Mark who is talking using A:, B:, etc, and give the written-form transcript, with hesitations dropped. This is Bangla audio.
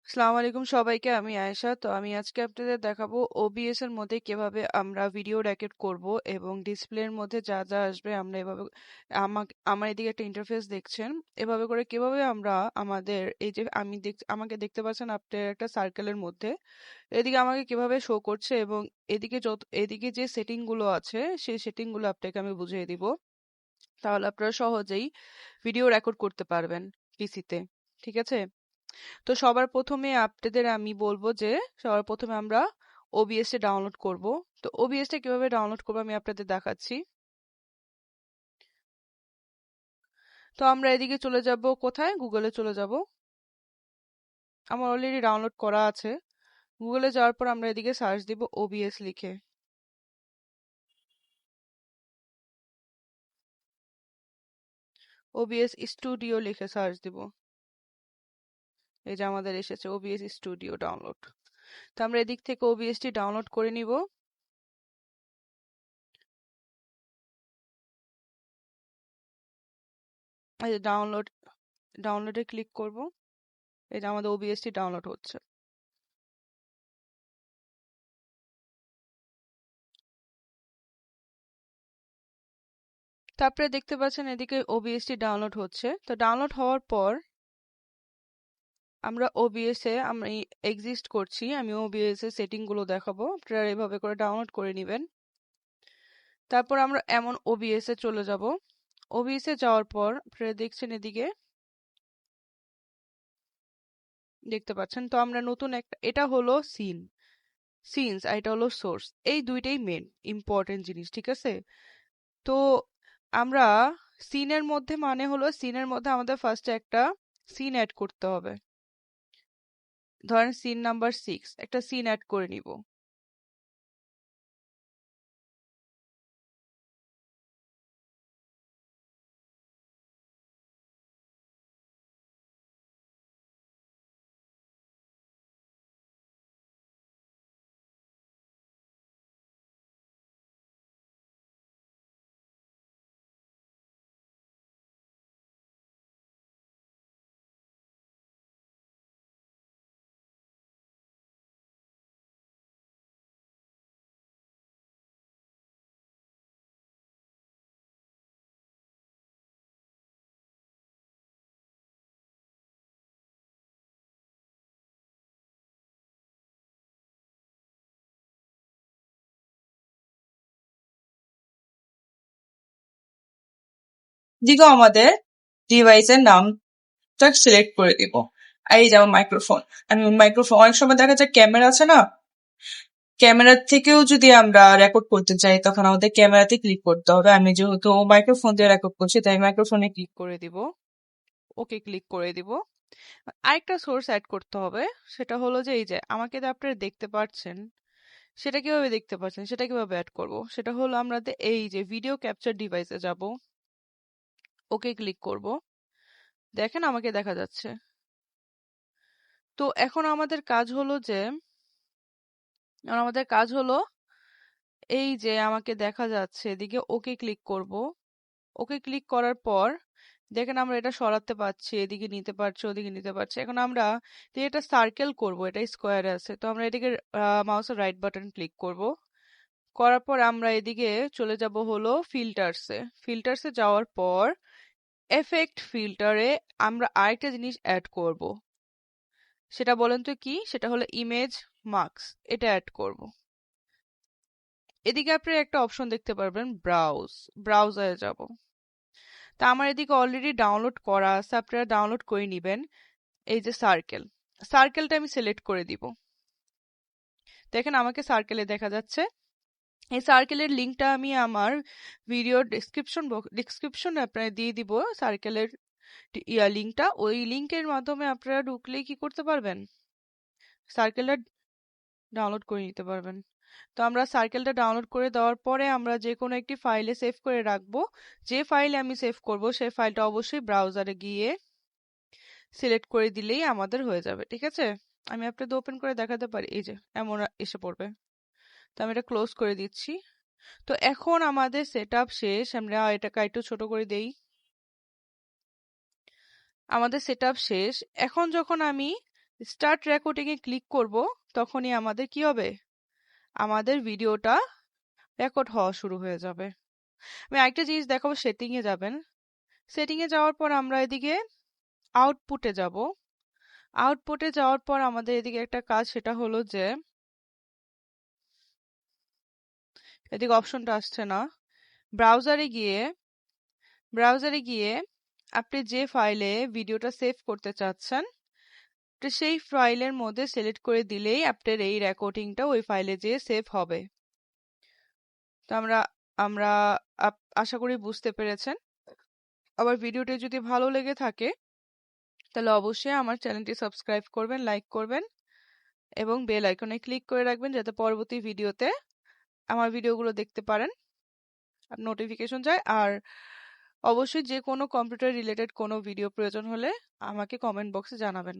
A: আসসালামু আলাইকুম সবাইকে। আমি আয়েশা। তো আমি আজকে আপনাদের দেখাবো ওবিএস এর মধ্যে কিভাবে আমরা ভিডিও রেকর্ড করব এবং ডিসপ্লের মধ্যে যা যা আসবে আমরা এভাবে আমার এদিকে একটা ইন্টারফেস দেখছেন। এভাবে করে কিভাবে আমরা আমাদের এই যে আমাকে দেখতে পাচ্ছেন আপনার একটা সার্কেলের মধ্যে এদিকে আমাকে কিভাবে শো করছে এবং এদিকে যে সেটিং গুলো আছে সেই সেটিং গুলো আপনাকে আমি বুঝিয়ে দিব। তাহলে আপনারা সহজেই ভিডিও রেকর্ড করতে পারবেন পিসিতে। ঠিক আছে? তো সবার প্রথমে আপনাদের আমি বলবো যে সবার প্রথমে আমরা ওবিএস টা ডাউনলোড করব। তো ওবিএস টা কিভাবে ডাউনলোড করবো আমি আপনাদের দেখাচ্ছি। তো আমরা এদিকে চলে যাব, কোথায়? গুগলে চলে যাব। আমার অলরেডি ডাউনলোড করা আছে। গুগলে যাওয়ার পর আমরা এদিকে সার্চ দিব ওবিএস লিখে। ওবিএস স্টুডিও লিখে সার্চ দিব। এই যে আমাদের এসেছে ওবিএস স্টুডিও ডাউনলোড। তো আমরা এদিক থেকে ওবিএস টি ডাউনলোড করে নিব। এই যে ডাউনলোডে ক্লিক করব। এই যে আমাদের ওবিএস টি ডাউনলোড হচ্ছে। তারপরে দেখতে পাচ্ছেন এদিকে ওবিএসটি ডাউনলোড হচ্ছে। তো ডাউনলোড হওয়ার পর আমরা ওবিএস এ আমি এক্সিস্ট করছি, আমি ওবিএস এর সেটিং গুলো দেখাবো। আপনারা এভাবে করে ডাউনলোড করে নেবেন। তারপর আমরা এমন ওবিএস এ চলে যাব। ওবিএস এ যাওয়ার পর আপনারা দেখছেন এদিকে দেখতে পাচ্ছেন। তো আমরা নতুন একটা, এটা হলো সিনস আর এটা হলো সোর্স। এই দুইটাই মেন ইম্পর্টেন্ট জিনিস, ঠিক আছে? তো আমরা সিনের মধ্যে মানে হলো সিনের মধ্যে আমাদের ফার্স্টে একটা সিন অ্যাড করতে হবে। ধরেন সিন নাম্বার 6 একটা সিন অ্যাড করে নিব।
B: দিকেও আমাদের ডিভাইসের নামটা সিলেক্ট করে দিব। এই যেমন মাইক্রোফোন, আমি মাইক্রোফোন, অনেক সময় দেখা যায় ক্যামেরা আছে না, ক্যামেরার থেকেও যদি আমরা রেকর্ড করতে চাই তখন আমাদের ক্যামেরাতে ক্লিক করতে হবে। আমি যেহেতু মাইক্রোফোন দিয়ে রেকর্ড করছি তাই মাইক্রোফোনে ক্লিক
A: করে দিব, ওকে ক্লিক করে দিব। আরেকটা সোর্স অ্যাড করতে হবে। সেটা হলো যে এই যে আমাকে যে আপনারা দেখতে পাচ্ছেন, সেটা কিভাবে দেখতে পাচ্ছেন, সেটা কিভাবে অ্যাড করব? সেটা হলো আমরা এই যে ভিডিও ক্যাপচার ডিভাইসে যাব, ওকে ক্লিক করব। দেখেন আমাকে দেখা যাচ্ছে। তো এখন আমাদের কাজ হলো যে এই যে আমাকে দেখা যাচ্ছে এদিকে ওকে ক্লিক করব। ওকে ক্লিক করার পর দেখেন আমরা এটা সরাতে পারছি, এদিকে নিতে পারছি, ওদিকে নিতে পারছি। এখন আমরা এটা সার্কেল করব, এটা স্কোয়ারে আছে, তো আমরা এদিকে মাউসের রাইট বাটন ক্লিক করব। করার পর আমরা এদিকে চলে যাব হলো ফিল্টারসে। ফিল্টারসে যাওয়ার পর এফেক্ট ফিল্টারে আমরা আরেকটা জিনিস অ্যাড করব। সেটা বলেন তো কি? সেটা হলো ইমেজ মার্কস। এটা অ্যাড করব। এদিকে আপনি একটা অপশন দেখতে পারবেন ব্রাউজারে যাব। তা আমার এদিকে অলরেডি ডাউনলোড করা আছে, আপনারা ডাউনলোড করে নেবেন। এই যে সার্কেলটা আমি সিলেক্ট করে দিব। দেখেন আমাকে সার্কেলে দেখা যাচ্ছে। এই সার্কেলের লিংকটা আমি আমার ভিডিও ডিসক্রিপশনে আপনারা দিয়ে দিব। সার্কেলের লিংকটা, ওই লিংকের মাধ্যমে আপনারা ঢুকলেই কি করতে পারবেন? সার্কেলটা ডাউনলোড করে নিতে পারবেন। তো আমরা সার্কেলটা ডাউনলোড করে দেওয়ার পরে আমরা যে কোনো একটি ফাইলে সেভ করে রাখবো। যে ফাইলে আমি সেভ করব সেই ফাইলটা অবশ্যই ব্রাউজারে গিয়ে সিলেক্ট করে দিলেই আমাদের হয়ে যাবে, ঠিক আছে? আমি আপনাদের ওপেন করে দেখাতে পারি। এই যে এমন এসে পড়বে। তো আমি এটা ক্লোজ করে দিচ্ছি। তো এখন আমাদের সেটআপ শেষ। আমরা এটাকে একটু ছোট করে দেই। আমাদের সেটআপ শেষ। এখন যখন আমি স্টার্ট রেকর্ডিং এ ক্লিক করব, তখনই আমাদের কি হবে, আমাদের ভিডিওটা রেকর্ড হওয়া শুরু হয়ে যাবে। আমি আরেকটা জিনিস দেখাবো, সেটিং এ যাবেন। সেটিং এ যাওয়ার পর আমরা এদিকে আউটপুটে যাব। আউটপুটে যাওয়ার পর আমাদের এদিকে একটা কাজ, সেটা হলো যে এদিকে অপশনটা আসছে না। ব্রাউজারে গিয়ে আপনি যে ফাইলে ভিডিওটা সেভ করতে চাচ্ছেন, তো সেই ফাইলের মধ্যে সিলেক্ট করে দিলেই আপনার এই রেকর্ডিংটা ওই ফাইলে যেয়ে সেভ হবে। তো আমরা আমরা আশা করি বুঝতে পেরেছেন। আবার ভিডিওটি যদি ভালো লেগে থাকে তাহলে অবশ্যই আমার চ্যানেলটি সাবস্ক্রাইব করবেন, লাইক করবেন এবং বেল আইকনে ক্লিক করে রাখবেন, যাতে পরবর্তী ভিডিওতে আমার ভিডিওগুলো দেখতে পারেন, নোটিফিকেশন যায়। আর অবশ্যই যে কোনো কম্পিউটার রিলেটেড কোনো ভিডিও প্রয়োজন হলে আমাকে কমেন্ট বক্সে জানাবেন।